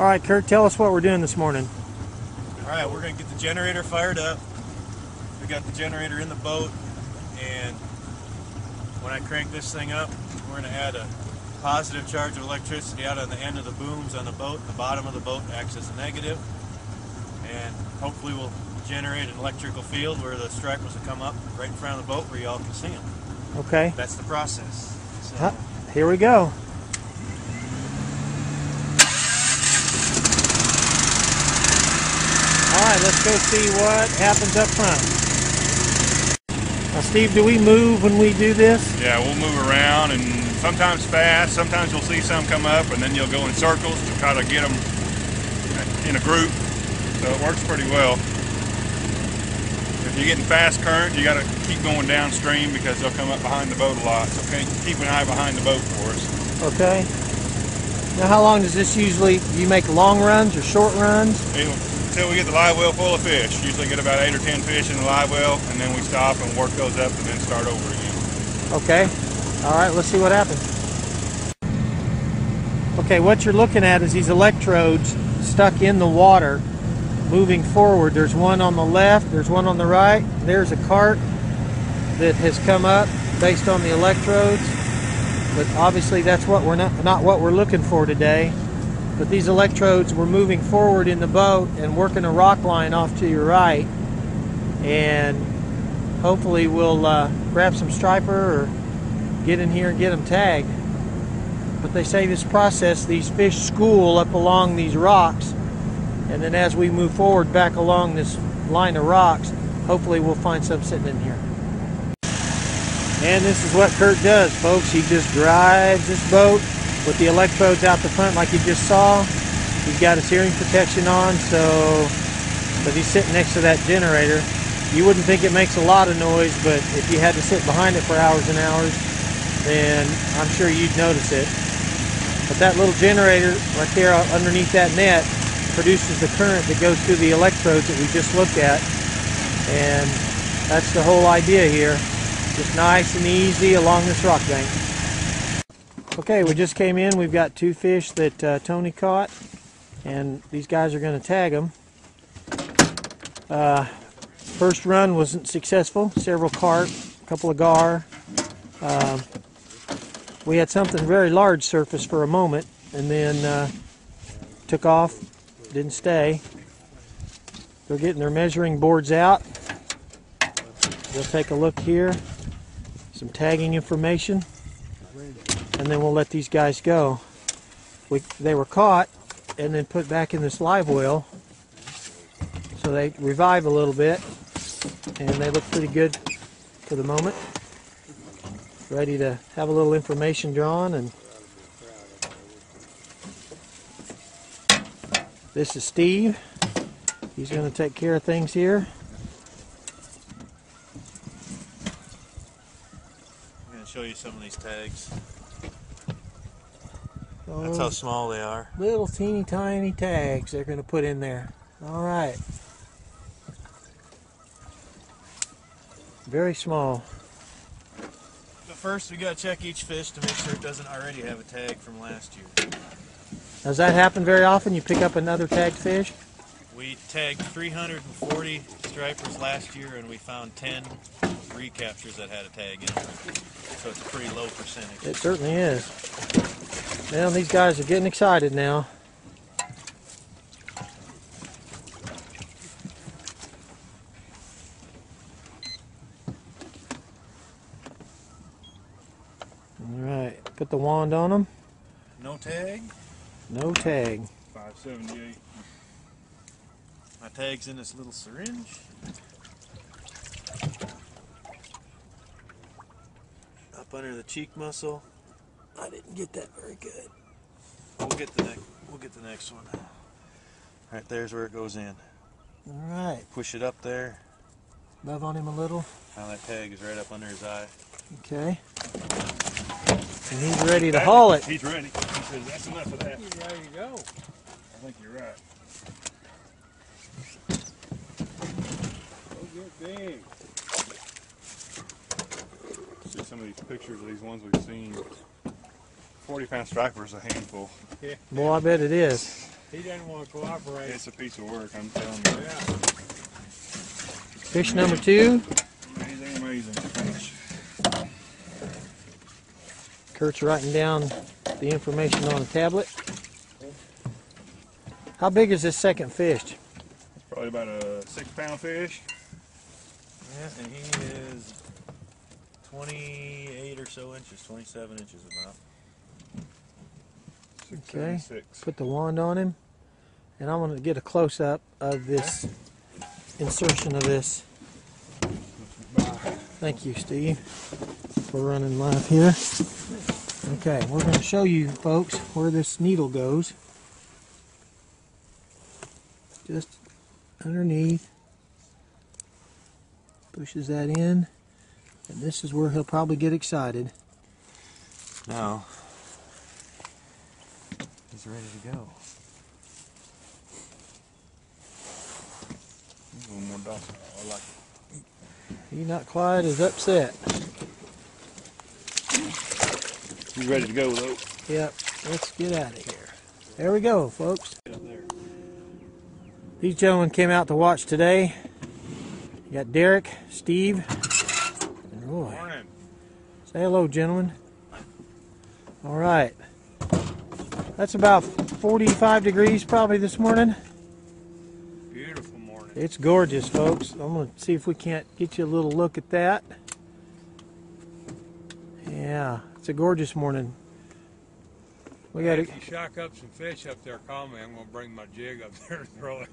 All right, Kurt, tell us what we're doing this morning. All right, we're going to get the generator fired up. We got the generator in the boat, and when I crank this thing up, we're going to add a positive charge of electricity out on the end of the booms on the boat. The bottom of the boat acts as a negative, and hopefully we'll generate an electrical field where the stripers will come up right in front of the boat where y'all can see them. Okay. That's the process. So, here we go. All right, let's go see what happens up front. Now, Steve, do we move when we do this? Yeah, we'll move around, and sometimes fast, sometimes you'll see some come up, and then you'll go in circles to try to get them in a group, so it works pretty well. If you're getting fast current, you got to keep going downstream because they'll come up behind the boat a lot, so keep an eye behind the boat for us. Okay. Now, how long does this usually, do you make long runs or short runs? Until we get the live well full of fish. Usually get about 8 or 10 fish in the live well, and then we stop and work those up and then start over again. Okay. All right, let's see what happens. Okay, what you're looking at is these electrodes stuck in the water moving forward. There's one on the left, there's one on the right. There's a cart that has come up based on the electrodes, but obviously that's what we're not what we're looking for today. But these electrodes were moving forward in the boat and working a rock line off to your right, and hopefully we'll grab some striper or get in here and get them tagged. But they say this process, these fish school up along these rocks, and then as we move forward back along this line of rocks, hopefully we'll find some sitting in here. And this is what Kurt does, folks. He just drives this boat with the electrodes out the front like you just saw. He's got his hearing protection on, so but he's sitting next to that generator. You wouldn't think it makes a lot of noise, but if you had to sit behind it for hours and hours, then I'm sure you'd notice it. But that little generator right there underneath that net produces the current that goes through the electrodes that we just looked at, and that's the whole idea here. Just nice and easy along this rock bank. Okay, we just came in. We've got 2 fish that Tony caught, and these guys are going to tag them. First run wasn't successful. Several carp, a couple of gar. We had something very large surface for a moment, and then took off, didn't stay. They're getting their measuring boards out. We'll take a look here. Some tagging information, and then we'll let these guys go. They were caught and then put back in this live well, so they revive a little bit, and they look pretty good for the moment. Ready to have a little information drawn. And this is Steve. He's going to take care of things here. I'm going to show you some of these tags. That's how small they are. Little teeny tiny tags they're going to put in there. All right. Very small. But first we got to check each fish to make sure it doesn't already have a tag from last year. Does that happen very often? You pick up another tagged fish? We tagged 340 stripers last year, and we found 10 recaptures that had a tag in them. So it's a pretty low percentage. It certainly is. Well, these guys are getting excited now. Alright, put the wand on them. No tag? No tag. 578. My tag's in this little syringe. Up under the cheek muscle. I didn't get that very good. We'll get the next one. Right there's where it goes in. Alright. Push it up there. Love on him a little. Now that tag is right up under his eye. Okay. And he's ready to haul it. He's ready. He says that's enough of that. There you go. I think you're right. Go get big. See some of these pictures of these ones we've seen. 40-pound striper is a handful. Boy, I bet it is. He doesn't want to cooperate. It's a piece of work, I'm telling you. Yeah. Fish number 2. Amazing, amazing fish. Kurt's writing down the information on a tablet. How big is this second fish? It's probably about a 6-pound fish. Yeah, and he is 28 or so inches, 27 inches about. Okay. 6. Put the wand on him. And I want to get a close-up of this insertion of this. Thank you, Steve. We're running live here. Okay, we're going to show you folks where this needle goes. Just underneath. Pushes that in. And this is where he'll probably get excited. Now, he's ready to go. A little more docile. I like it. He's not quite as upset. He's ready to go though. Yep, let's get out of here. There we go, folks. These gentlemen came out to watch today. You got Derek, Steve, and Roy. Morning. Say hello, gentlemen. All right. That's about 45 degrees probably this morning. Beautiful morning. It's gorgeous, folks. I'm going to see if we can't get you a little look at that. Yeah, it's a gorgeous morning. We got If you shock up some fish up there, call me. I'm going to bring my jig up there and throw it.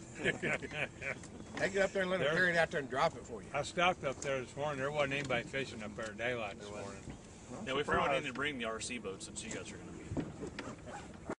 Take it up there and let him carry it out there and drop it for you. I stopped up there this morning. There wasn't anybody fishing up there at daylight this morning. Yeah, we probably need to bring the RC boat since you guys are going to be